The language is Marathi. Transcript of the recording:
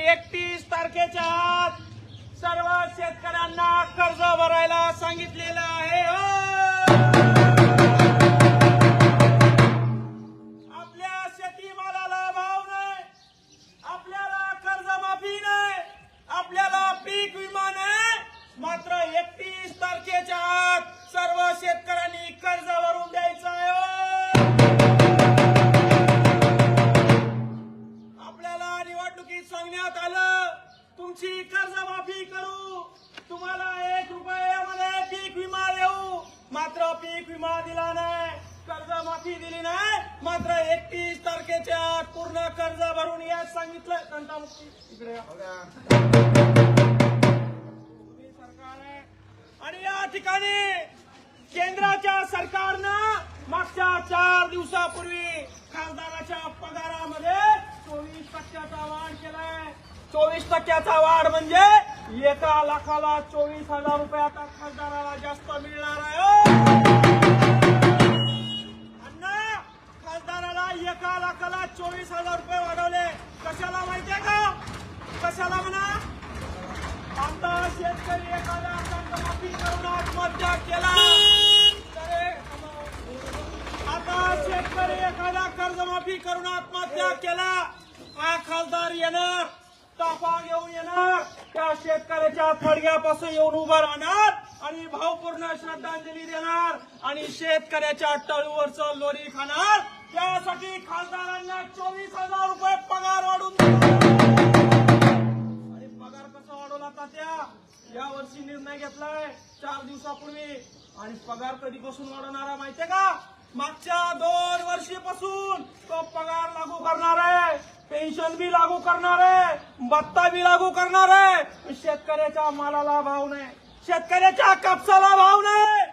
31 तारखेच्या आत सर्व शेतकऱ्यांना कर्ज भरायला सांगितलेलं आहे। आपल्या शेतीमालाला भाव नाही, आपल्याला कर्जमाफी नाही, आपल्याला पीक विमा नाही, मात्र 31 तारखेच्या आत सर्व शेतकऱ्यांनी कर्ज भरून द्यायचं आहे। आपल्याला निवडणुकीत सांगण्यात आलं तुमची कर्जमाफी करू, तुम्हाला 1 रुपयामध्ये पीक विमा देऊ, मात्र पीक विमा दिला नाही, कर्जमाफी दिली नाही, मात्र 31 तारखेच्या आत पूर्ण कर्ज भरून याच सांगितलं। तंटामुक्ती इकडे सरकार आहे आणि या ठिकाणी केंद्राच्या सरकारनं मागच्या 4 दिवसापूर्वी खासदाराच्या पगारामध्ये 24% वाढ केलाय। 24% वाढ म्हणजे 1 लाखाला 24,000 रुपये आता खासदाराला जास्त मिळणार आहे। अण्णा, खासदाराला 1 लाखाला 24,000 रुपये वाढवले, कशाला माहितीये का? कशाला म्हणा? आता शेतकरी एखादा कर्जमाफी करून आत्महत्या केला, आता शेतकरी एखादा कर्जमाफी करून आत्महत्या केला, हा खासदार येणार, ताफा घेऊन येणार, त्या शेतकऱ्याच्या थडग्यापासून येऊन उभा राहणार आणि भावपूर्ण श्रद्धांजली देणार आणि शेतकऱ्याच्या टळूवरचं लोरी खाणार। त्यासाठी खासदारांना 24,000 रुपये पगार वाढून आणि पगार कसा वाढवला तात्या? या वर्षी निर्णय घेतलाय 4 दिवसापूर्वी आणि पगार कधीपासून वाढवणार माहितीये का? मागच्या 2 वर्षीपासून तो पगार लागू करणार आहे, पेन्शन बी लागू करणार आहे, भत्ता बी लागू करणार आहे। शेतकऱ्याच्या मालाला भाव नाही, शेतकऱ्याच्या कापसाला भाव नाही,